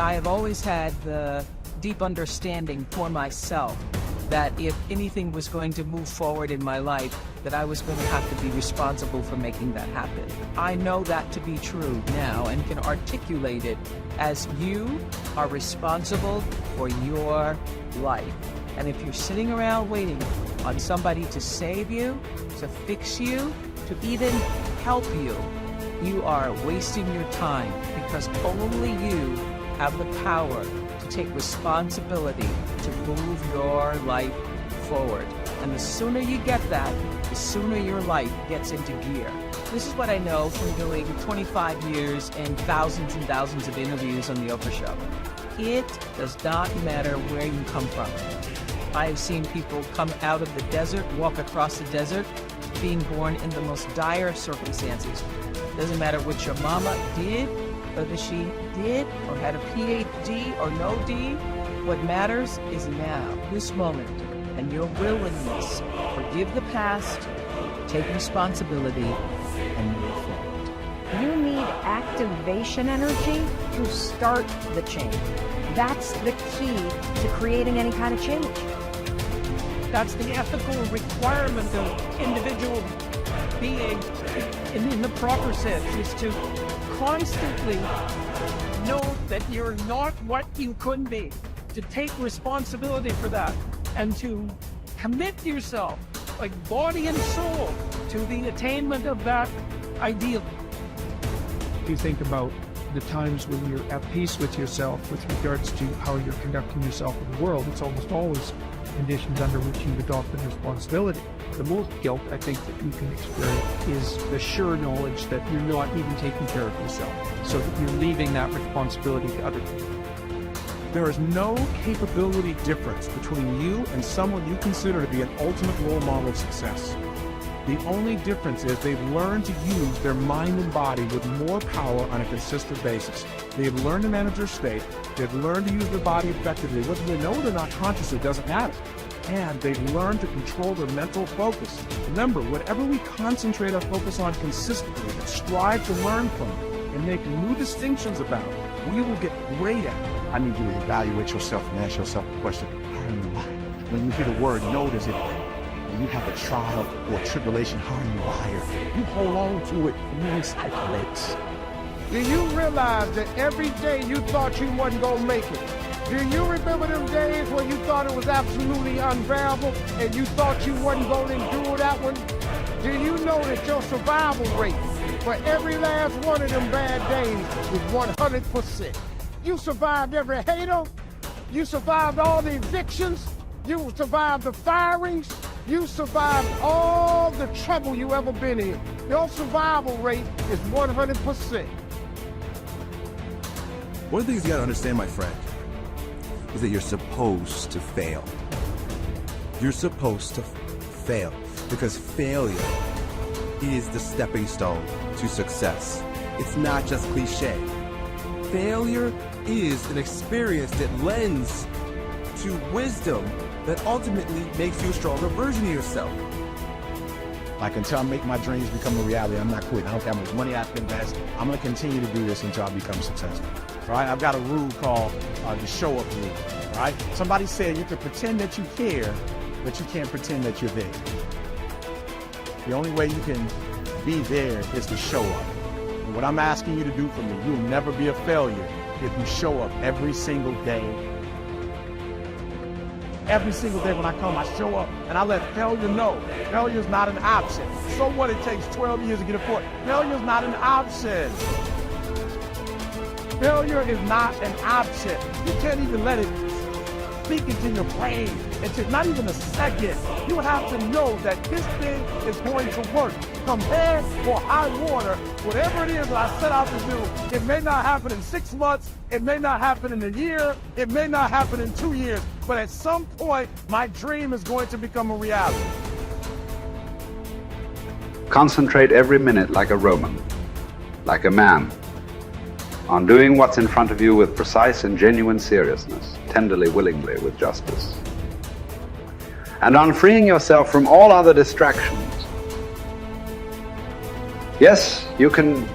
I have always had the deep understanding for myself that if anything was going to move forward in my life, that I was going to have to be responsible for making that happen. I know that to be true now and can articulate it as you are responsible for your life. And if you're sitting around waiting on somebody to save you, to fix you, to even help you, you are wasting your time, because only you have the power to take responsibility to move your life forward. And the sooner you get that, the sooner your life gets into gear. This is what I know from doing 25 years and thousands of interviews on the Oprah show. It does not matter where you come from. I have seen people come out of the desert, walk across the desert, being born in the most dire circumstances. Doesn't matter what your mama did, whether she did or had a PhD or no D. What matters is now, this moment, and your willingness to forgive the past, take responsibility, and move forward. You need activation energy to start the change. That's the key to creating any kind of change. That's the ethical requirement of individual being in the proper sense, is to constantly know that you're not what you could be, to take responsibility for that, and to commit yourself, like body and soul, to the attainment of that ideal. If you think about the times when you're at peace with yourself with regards to how you're conducting yourself in the world, it's almost always conditions under which you've adopted responsibility. The most guilt I think that you can experience is the sure knowledge that you're not even taking care of yourself, so that you're leaving that responsibility to other people. There is no capability difference between you and someone you consider to be an ultimate role model of success. The only difference is they've learned to use their mind and body with more power on a consistent basis. They've learned to manage their state. They've learned to use their body effectively. Whether they know it or not consciously doesn't matter. And they've learned to control their mental focus. Remember, whatever we concentrate our focus on consistently and strive to learn from it and make new distinctions about, we will get great at it. I need you to evaluate yourself and ask yourself the question, how are you wired? When you hear the word notice it, when you have a trial or a tribulation, how are you wired? You hold on to it and you recycle it. Do you realize that every day you thought you wasn't gonna make it? Do you remember them days when you thought it was absolutely unbearable and you thought you wasn't gonna endure that one? Do you know that your survival rate for every last one of them bad days was 100%? You survived every hater. You survived all the evictions. You survived the firings. You survived all the trouble you ever been in. Your survival rate is 100%. One of the things you gotta understand, my friend, is that you're supposed to fail. You're supposed to fail, because failure is the stepping stone to success. It's not just cliche. Failure is an experience that lends to wisdom that ultimately makes you a stronger version of yourself. Like, until I make my dreams become a reality, I'm not quitting. I don't care how much money I can invest. I'm gonna continue to do this until I become successful. All right, I've got a rule called the show up rule. All right, somebody said you can pretend that you care, but you can't pretend that you're there. The only way you can be there is to show up. And what I'm asking you to do for me, you'll never be a failure if you show up every single day. Every single day when I come, I show up and I let failure know. Failure is not an option. So what, it takes 12 years to get a point. Failure is not an option. Failure is not an option. You can't even let it speak into your brain. It's not even a second. You have to know that this thing is going to work. Come bad or high water, whatever it is that I set out to do, it may not happen in 6 months, it may not happen in a year, it may not happen in 2 years, but at some point, my dream is going to become a reality. Concentrate every minute like a Roman, like a man, on doing what's in front of you with precise and genuine seriousness, tenderly, willingly, with justice. And on freeing yourself from all other distractions. Yes, you can,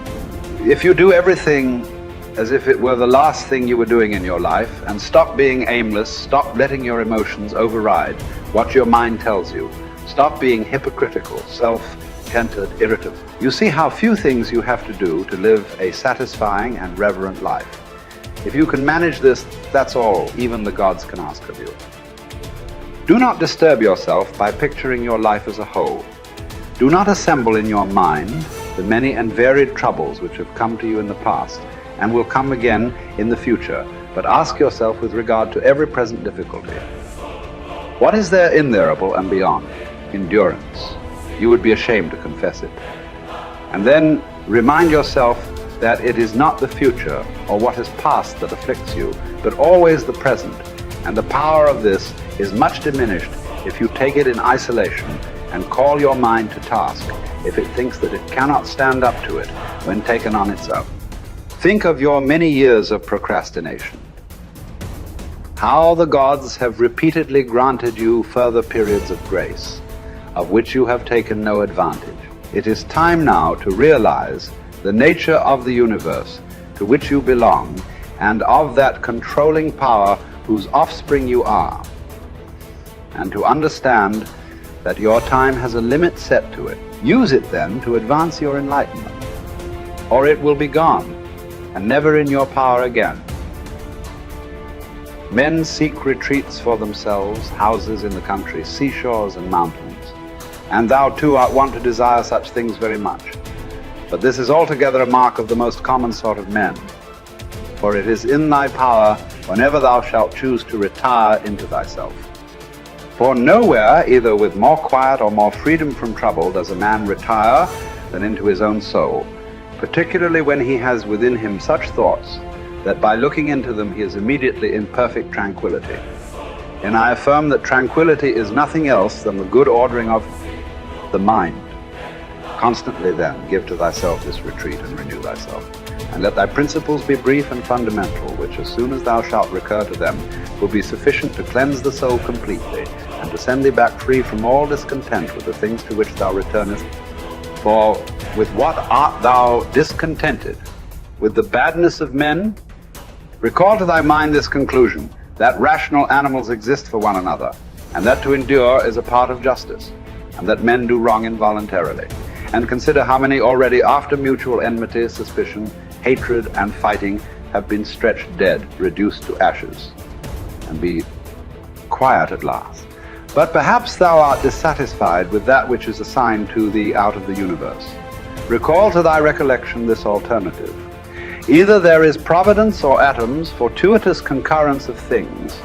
if you do everything as if it were the last thing you were doing in your life, and stop being aimless, stop letting your emotions override what your mind tells you. Stop being hypocritical, self-centered, irritable. You see how few things you have to do to live a satisfying and reverent life. If you can manage this, that's all even the gods can ask of you. Do not disturb yourself by picturing your life as a whole. Do not assemble in your mind the many and varied troubles which have come to you in the past and will come again in the future, but ask yourself with regard to every present difficulty, what is there innerable and beyond? Endurance. You would be ashamed to confess it. And then remind yourself that it is not the future or what is past that afflicts you, but always the present, and the power of this is much diminished if you take it in isolation and call your mind to task if it thinks that it cannot stand up to it when taken on its own. Think of your many years of procrastination. How the gods have repeatedly granted you further periods of grace, of which you have taken no advantage. It is time now to realize the nature of the universe to which you belong and of that controlling power whose offspring you are, and to understand that your time has a limit set to it. Use it then to advance your enlightenment, or it will be gone and never in your power again. Men seek retreats for themselves, houses in the country, seashores and mountains, and thou too art wont to desire such things very much. But this is altogether a mark of the most common sort of men, for it is in thy power whenever thou shalt choose to retire into thyself. For nowhere, either with more quiet or more freedom from trouble, does a man retire than into his own soul, particularly when he has within him such thoughts that by looking into them he is immediately in perfect tranquility. And I affirm that tranquility is nothing else than the good ordering of the mind. Constantly then give to thyself this retreat and renew thyself, and let thy principles be brief and fundamental, which as soon as thou shalt recur to them will be sufficient to cleanse the soul completely, and to send thee back free from all discontent with the things to which thou returnest. For with what art thou discontented? With the badness of men? Recall to thy mind this conclusion, that rational animals exist for one another, and that to endure is a part of justice, and that men do wrong involuntarily. And consider how many already after mutual enmity, suspicion, hatred, and fighting have been stretched dead, reduced to ashes, and be quiet at last. But perhaps thou art dissatisfied with that which is assigned to thee out of the universe. Recall to thy recollection this alternative. Either there is providence or atoms, fortuitous concurrence of things,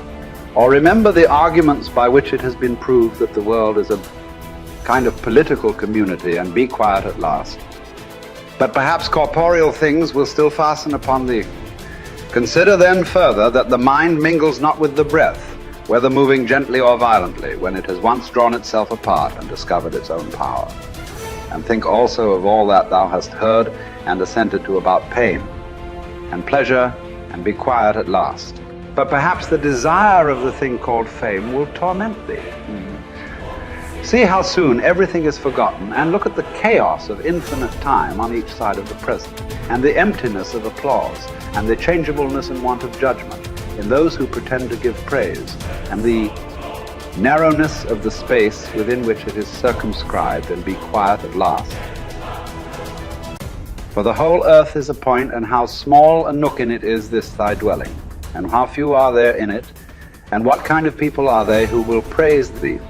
or remember the arguments by which it has been proved that the world is a kind of political community, and be quiet at last. But perhaps corporeal things will still fasten upon thee. Consider then further that the mind mingles not with the breath, whether moving gently or violently, when it has once drawn itself apart and discovered its own power. And think also of all that thou hast heard and assented to about pain and pleasure, and be quiet at last. But perhaps the desire of the thing called fame will torment thee. See how soon everything is forgotten, and look at the chaos of infinite time on each side of the present, and the emptiness of applause, and the changeableness and want of judgment in those who pretend to give praise, and the narrowness of the space within which it is circumscribed, and be quiet at last. For the whole earth is a point, and how small a nook in it is this thy dwelling, and how few are there in it, and what kind of people are they who will praise thee?